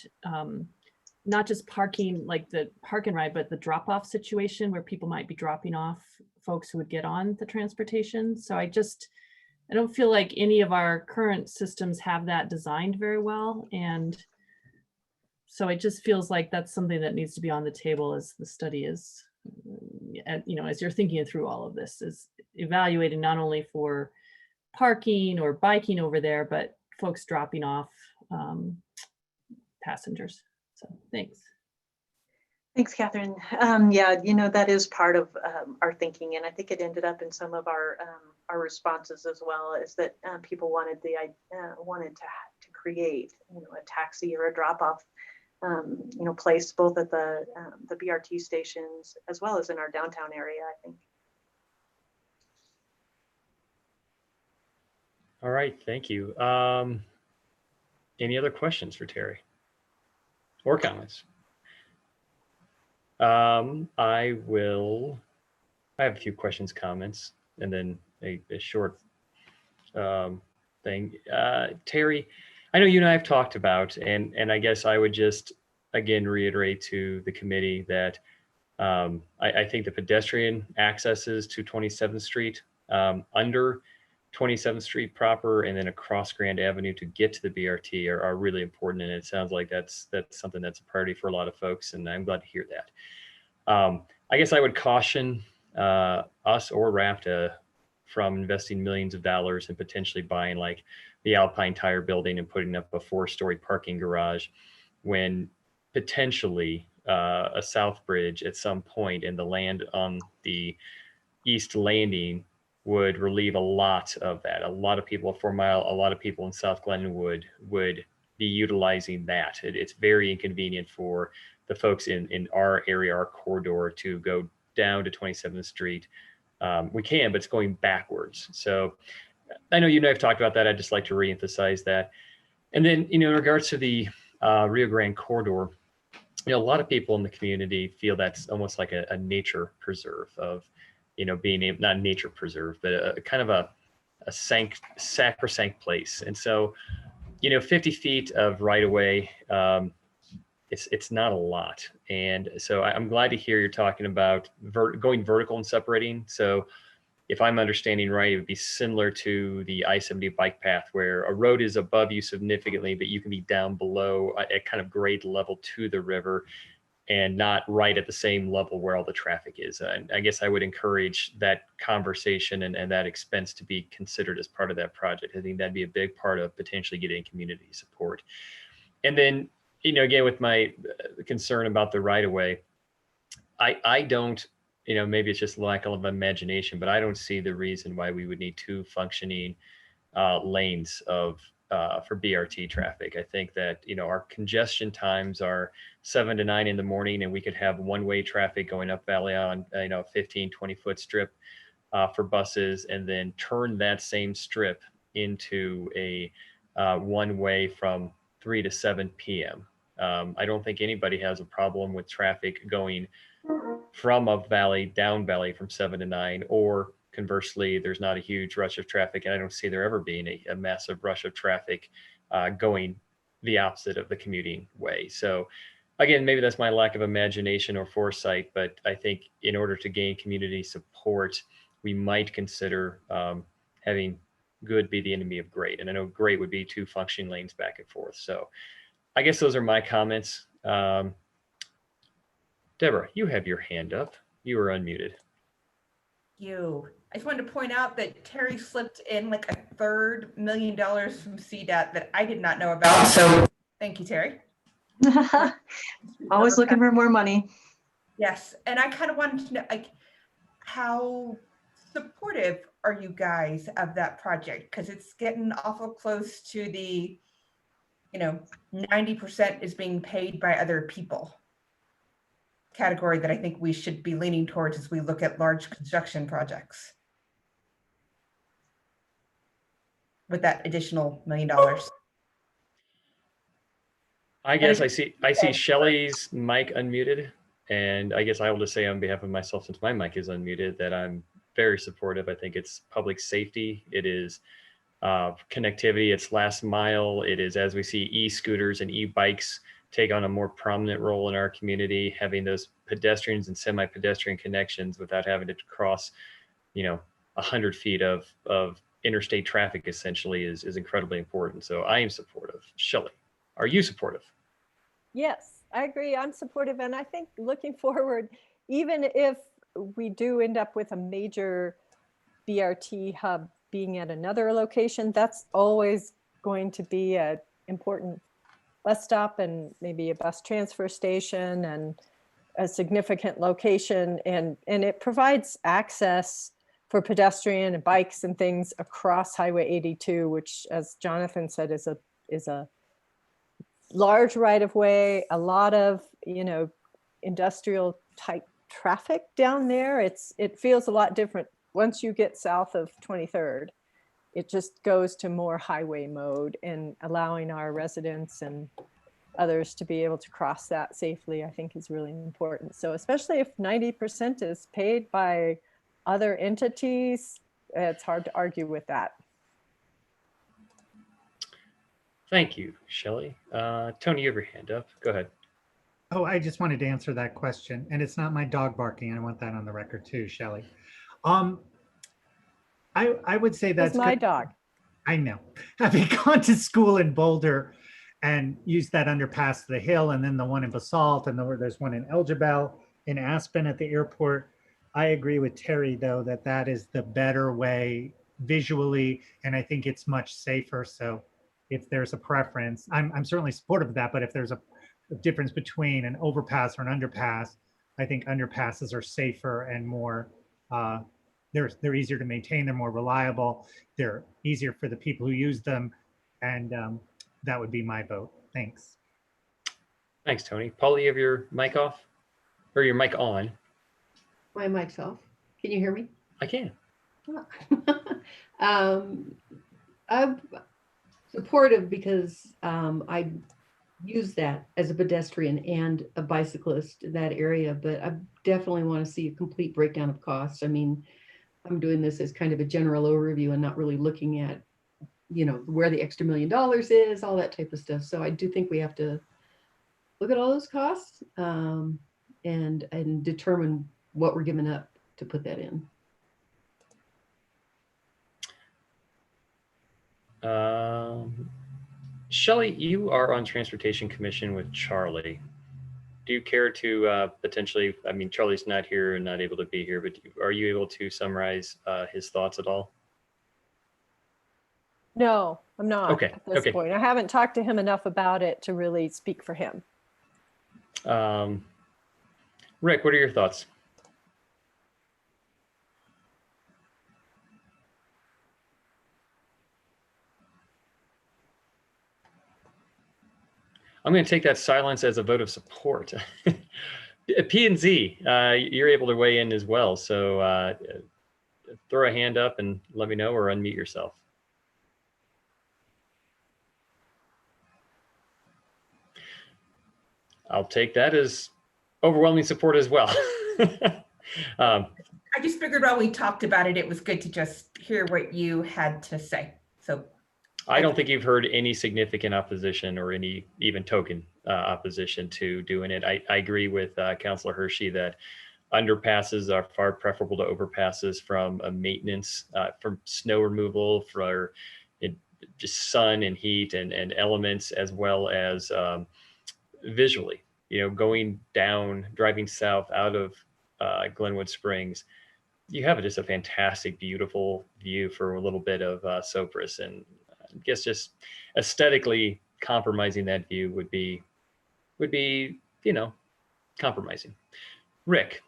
not just parking, like the park and ride, but the drop-off situation where people might be dropping off folks who would get on the transportation. So I don't feel like any of our current systems have that designed very well. And so it just feels like that's something that needs to be on the table as the study is, as you're thinking through all of this, is evaluating not only for parking or biking over there, but folks dropping off passengers. So thanks. Thanks, Catherine. Yeah, that is part of our thinking, and I think it ended up in some of our responses as well. Is that people wanted to create a taxi or a drop-off place both at the BRT stations as well as in our downtown area, I think. All right, thank you. Any other questions for Terry or comments? I have a few questions, comments, and then a short thing. Terry, I know you and I have talked about, and I guess I would just again reiterate to the committee that I think the pedestrian accesses to 27th Street under 27th Street proper and then across Grand Avenue to get to the BRT are really important. And it sounds like that's something that's a priority for a lot of folks. And I'm glad to hear that. I guess I would caution us or RAFTA from investing millions of dollars and potentially buying like the Alpine Tire building and putting up a 4-story parking garage when potentially a South Bridge at some point in the land on the East Landing would relieve a lot of that. A lot of people at 4 Mile, a lot of people in South Glenwood would be utilizing that. It's very inconvenient for the folks in our area, our corridor, to go down to 27th Street. We can, but it's going backwards. So I know you and I have talked about that. I'd just like to reemphasize that. And then, in regards to the Rio Grande Corridor, a lot of people in the community feel that's almost like a nature preserve of, being able, not nature preserve, but a kind of a sacrosanct place. And so, 50 feet of right of way, it's not a lot. And so I'm glad to hear you're talking about going vertical and separating. So if I'm understanding right, it would be similar to the I-70 bike path where a road is above you significantly, but you can be down below at kind of grade level to the river and not right at the same level where all the traffic is. And I guess I would encourage that conversation and that expense to be considered as part of that project. I think that'd be a big part of potentially getting community support. And then, again, with my concern about the right of way, I don't, maybe it's just lack of imagination, but I don't see the reason why we would need two functioning lanes for BRT traffic. I think that, our congestion times are 7 to 9 in the morning, and we could have one-way traffic going up valley on, 15, 20-foot strip for buses, and then turn that same strip into a one-way from 3 to 7 p.m. I don't think anybody has a problem with traffic going from up valley, down valley from 7 to 9, or conversely, there's not a huge rush of traffic, and I don't see there ever being a massive rush of traffic going the opposite of the commuting way. So again, maybe that's my lack of imagination or foresight, but I think in order to gain community support, we might consider having good be the enemy of great. And I know great would be two functioning lanes back and forth. So I guess those are my comments. Deborah, you have your hand up. You are unmuted. I just wanted to point out that Terry slipped in like $1/3 million from CDOT that I did not know about. So thank you, Terry. Always looking for more money. Yes. And I kind of wanted to know, like, how supportive are you guys of that project? Because it's getting awful close to the, 90% is being paid by other people category that I think we should be leaning towards as we look at large construction projects with that additional $1 million. I guess I see Shelley's mic unmuted, and I guess I will just say on behalf of myself, since my mic is unmuted, that I'm very supportive. I think it's public safety. It is connectivity. It's last mile. It is, as we see, e-scooters and e-bikes take on a more prominent role in our community, having those pedestrians and semi-pedestrian connections without having to cross, 100 feet of interstate traffic essentially is incredibly important. So I am supportive. Shelley, are you supportive? Yes, I agree. I'm supportive. And I think looking forward, even if we do end up with a major BRT hub being at another location, that's always going to be an important bus stop and maybe a bus transfer station and a significant location. And it provides access for pedestrian and bikes and things across Highway 82, which, as Jonathan said, is a large right of way, a lot of, industrial type traffic down there. It feels a lot different once you get south of 23rd. It just goes to more highway mode, and allowing our residents and others to be able to cross that safely, I think, is really important. So especially if 90% is paid by other entities, it's hard to argue with that. Thank you, Shelley. Tony, you have your hand up. Go ahead. Oh, I just wanted to answer that question. And it's not my dog barking. I want that on the record too, Shelley. I would say that's my dog. I know. Having gone to school in Boulder and used that underpass, the hill, and then the one in Basalt, and there's one in Elgibel, in Aspen at the airport. I agree with Terry, though, that is the better way visually, and I think it's much safer. So if there's a preference, I'm certainly supportive of that, but if there's a difference between an overpass or an underpass, I think underpasses are safer and more, they're easier to maintain, they're more reliable, they're easier for the people who use them, and that would be my vote. Thanks. Thanks, Tony. Paul, you have your mic off? Or your mic on? My mic's off. Can you hear me? I can. I'm supportive because I use that as a pedestrian and a bicyclist in that area, but I definitely want to see a complete breakdown of costs. I mean, I'm doing this as kind of a general overview and not really looking at, you know, where the extra $1 million is, all that type of stuff. So I do think we have to look at all those costs and determine what we're giving up to put that in. Shelley, you are on Transportation Commission with Charlie. Do you care to potentially, I mean, Charlie's not here and not able to be here, but are you able to summarize his thoughts at all? No, I'm not Okay, at this point. I haven't talked to him enough about it to really speak for him. Rick, what are your thoughts? I'm going to take that silence as a vote of support. P&Z, you're able to weigh in as well. So throw a hand up and let me know, or unmute yourself. I'll take that as overwhelming support as well. I just figured while we talked about it, it was good to just hear what you had to say. So I don't think you've heard any significant opposition or any even token opposition to doing it. I agree with Councilor Hershey that underpasses are far preferable to overpasses from a maintenance, from snow removal, for just sun and heat and elements, as well as visually, you know, going down, driving south out of Glenwood Springs, you have just a fantastic, beautiful view for a little bit of Sopris, and I guess just aesthetically compromising that view would be, you know, compromising. Rick.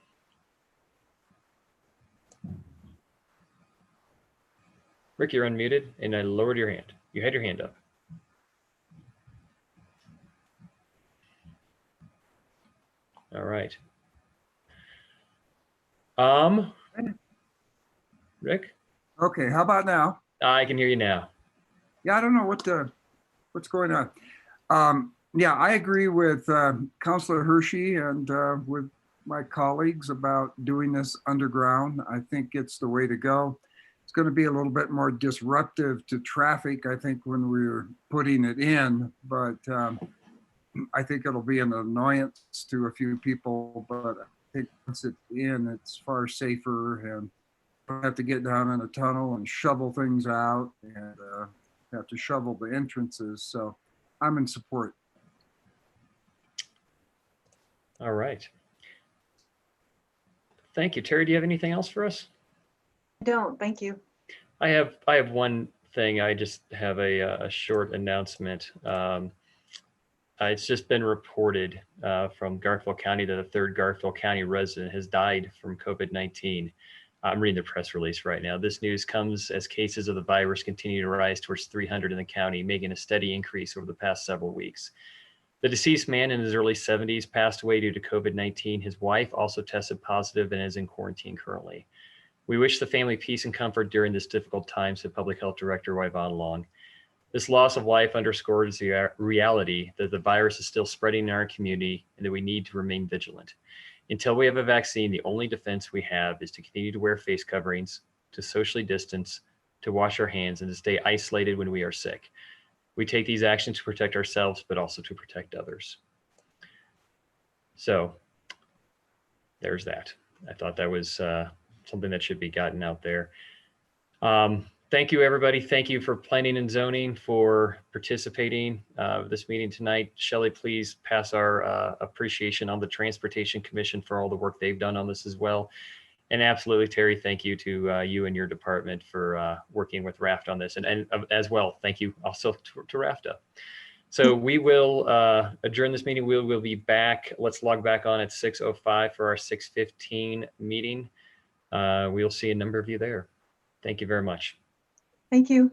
Rick, you're unmuted, and I lowered your hand. You had your hand up. All right. Rick? Okay, how about now? I can hear you now. Yeah, I don't know what's going on. Yeah, I agree with Councilor Hershey and with my colleagues about doing this underground. I think it's the way to go. It's going to be a little bit more disruptive to traffic, I think, when we're putting it in, but I think it'll be an annoyance to a few people, but I think once it's in, it's far safer, and don't have to get down in a tunnel and shovel things out, and have to shovel the entrances. So I'm in support. All right. Thank you. Terry, do you have anything else for us? I don't, thank you. I have one thing. I just have a short announcement. It's just been reported from Garfield County that a third Garfield County resident has died from COVID-19. I'm reading the press release right now. This news comes as cases of the virus continue to rise towards 300 in the county, making a steady increase over the past several weeks. The deceased man in his early 70s passed away due to COVID-19. His wife also tested positive and is in quarantine currently. We wish the family peace and comfort during this difficult time, said Public Health Director Yvonne Long. This loss of life underscores the reality that the virus is still spreading in our community and that we need to remain vigilant. Until we have a vaccine, the only defense we have is to continue to wear face coverings, to socially distance, to wash our hands, and to stay isolated when we are sick. We take these actions to protect ourselves, but also to protect others. So there's that. I thought that was something that should be gotten out there. Thank you, everybody. Thank you for planning and zoning for participating this meeting tonight. Shelley, please pass our appreciation on the Transportation Commission for all the work they've done on this as well. And absolutely, Terry, thank you to you and your department for working with RAFT on this. And as well, thank you also to RAFTA. So we will adjourn this meeting. We'll be back. Let's log back on at 6:05 for our 6:15 meeting. We'll see a number of you there. Thank you very much. Thank you.